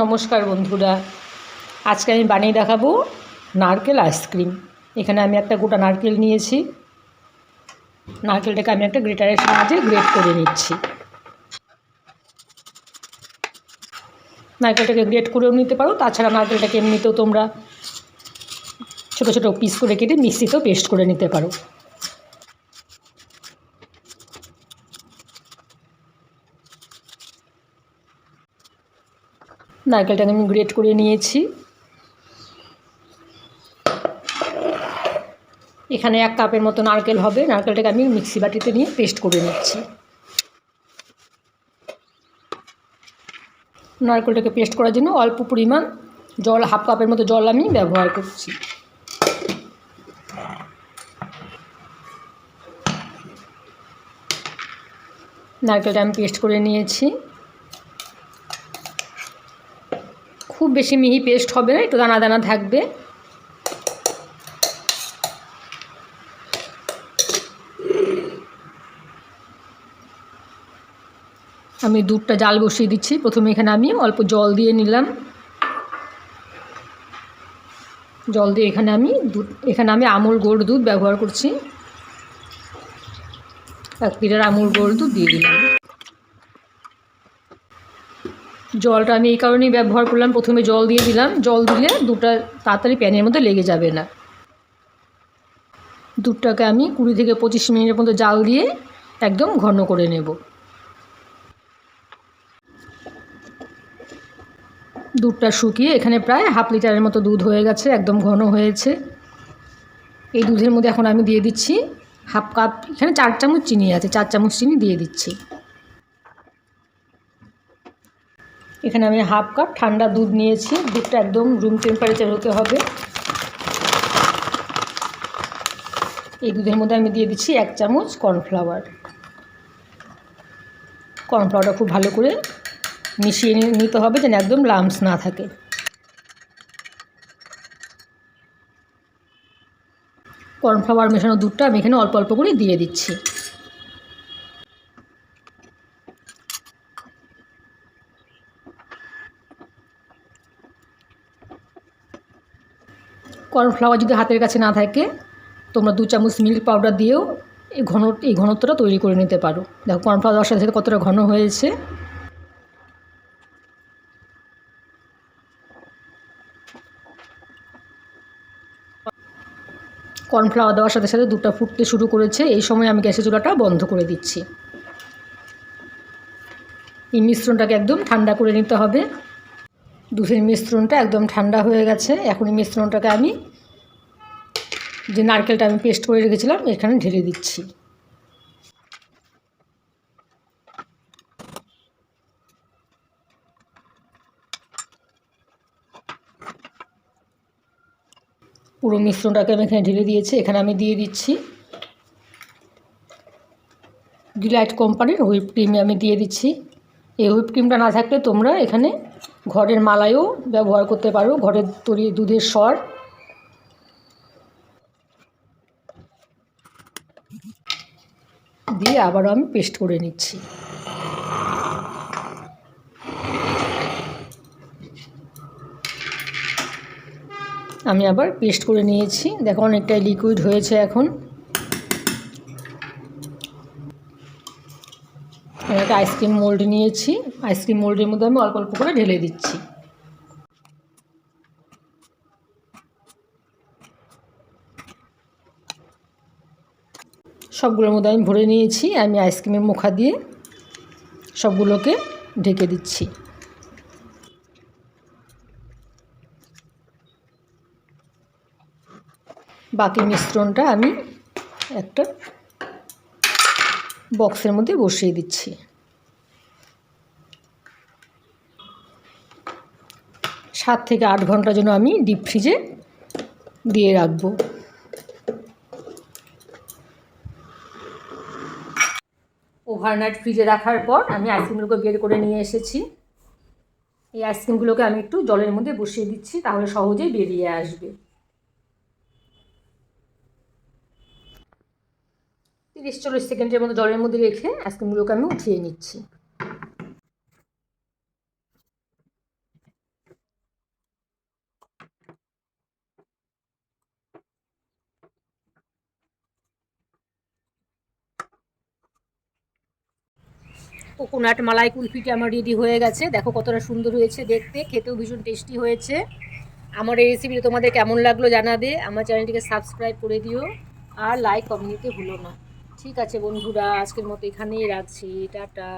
নমস্কার বন্ধুরা, আজকে আমি বানিয়ে দেখাবো নারকেল আইসক্রিম। এখানে আমি একটা গোটা নারকেল নিয়েছি। নারকেলটাকে আমি একটা গ্রেটারের সাহায্যে গ্রেট করে নিচ্ছি। নারকেলটাকে গ্রেট করেও নিতে পারো, তাছাড়া নারকেলটাকে এমনিতেও তোমরা ছোটো ছোটো পিস করে কেটে মিক্সিতেও পেস্ট করে নিতে পারো। নারকেলটাকে আমি গ্রেট করে নিয়েছি। এখানে 1 কাপের মতো নারকেল হবে। নারকেলটাকে আমি মিক্সি বাটিতে নিয়ে পেস্ট করে নিচ্ছি। নারকেলটাকে পেস্ট করার জন্য অল্প পরিমাণ জল, 1/2 কাপের মতো জল আমি ব্যবহার করছি। নারকেলটা আমি পেস্ট করে নিয়েছি। খুব বেশি মিহি পেস্ট হবে না, একটু দানা দানা থাকবে। আমি দুধটা জাল বসিয়ে দিচ্ছি। প্রথমে এখানে আমি অল্প জল দিয়ে নিলাম। জল দিয়ে এখানে আমি আমুল গোল্ড দুধ ব্যবহার করছি। 1 লিটার আমুল গোল্ড দুধ দিয়ে দিলাম। জলটা আমি এই কারণেই ব্যবহার করলাম, প্রথমে জল দিয়ে দিলাম। জল দিলে দুধটা তাড়াতাড়ি প্যানের মধ্যে লেগে যাবে না। দুধটাকে আমি 20 থেকে 25 মিনিটের মতো জাল দিয়ে একদম ঘন করে নেব। দুধটা শুকিয়ে এখানে প্রায় 1/2 লিটারের মতো দুধ হয়ে গেছে, একদম ঘন হয়েছে। এই দুধের মধ্যে এখন আমি দিয়ে দিচ্ছি 1/2 কাপ, এখানে 4 চামচ চিনি আছে, 4 চামচ চিনি দিয়ে দিচ্ছি। এখানে আমি 1/2 কাপ ঠান্ডা দুধ নিয়েছি। দুধটা একদম রুম টেম্পারেচার হতে হবে। এই দুধের মধ্যে আমি দিয়ে দিচ্ছি 1 চামচ কর্নফ্লাওয়ার। কর্নফ্লাওয়ারটা খুব ভালো করে মিশিয়ে নিতে হবে যেন একদম লাম্পস না থাকে। কর্নফ্লাওয়ার মেশানো দুধটা আমি এখানে অল্প অল্প করে দিয়ে দিচ্ছি। কর্নফ্লাওয়ার যদি হাতের কাছে না থাকে, তোমরা 2 চামচ মিল্ক পাউডার দিয়েও এই ঘনত্বটা তৈরি করে নিতে পারো। দেখো কর্নফ্লাওয়ার দেওয়ার সাথে সাথে কতটা ঘন হয়েছে। কর্নফ্লাওয়ার দেওয়ার সাথে সাথে দুধটা ফুটতে শুরু করেছে। এই সময় আমি গ্যাসের চুলাটা বন্ধ করে দিচ্ছি। এই মিশ্রণটাকে একদম ঠান্ডা করে নিতে হবে। দুধের মিশ্রণটা একদম ঠান্ডা হয়ে গেছে। এখন এই মিশ্রণটাকে আমি যে নারকেলটা আমি পেস্ট করে রেখেছিলাম এখানে ঢেলে দিচ্ছি। পুরো মিশ্রণটাকে আমি এখানে ঢেলে দিয়েছি। এখানে আমি দিয়ে দিচ্ছি ডিলাইট কোম্পানির হুইপ ক্রিম আমি দিয়ে দিচ্ছি। এই হুইপ ক্রিমটা না থাকলে তোমরা এখানে ঘরের মালাইও ব্যবহার করতে পারো, ঘরের তৈরি দুধের সর। দিয়ে আবারও আমি পেস্ট করে নিচ্ছি। আমি আবার পেস্ট করে নিয়েছি। দেখো অনেকটাই লিকুইড হয়েছে। এখন আমি একটা আইসক্রিম মোল্ড নিয়েছি। আইসক্রিম মোল্ডের মধ্যে আমি অল্প অল্প করে ঢেলে দিচ্ছি। সবগুলোর মধ্যে আমি ভরে নিয়েছি। আমি আইসক্রিমের মুখা দিয়ে সবগুলোকে ঢেকে দিচ্ছি। বাকি মিশ্রণটা আমি একটা বক্সের মধ্যে বসিয়ে দিচ্ছি। 7 থেকে 8 ঘন্টার জন্য আমি ডিপ ফ্রিজে দিয়ে রাখবো। ওভারনাইট ফ্রিজে রাখার পর আমি আইসক্রিমগুলোকে বের করে নিয়ে এসেছি। এই আইসক্রিমগুলোকে আমি একটু জলের মধ্যে বসিয়ে দিচ্ছি, তাহলে সহজেই বেরিয়ে আসবে। 30-40 সেকেন্ডের মতো জলের মধ্যে রেখে আইসক্রিমগুলোকে আমি উঠিয়ে নিচ্ছি। কোকোনাট মালাই কুলফিটি আমার রেডি হয়ে গেছে। দেখো কতটা সুন্দর হয়েছে দেখতে, খেতেও ভীষণ টেস্টি হয়েছে। আমার এই রেসিপিটা তোমাদের কেমন লাগলো জানাবে। আমার চ্যানেলটিকে সাবস্ক্রাইব করে দিও আর লাইক কমেন্ট দিতে ভুলো না। ঠিক আছে বন্ধুরা, আজকের মতো এখানেই রাখছি। টাটা।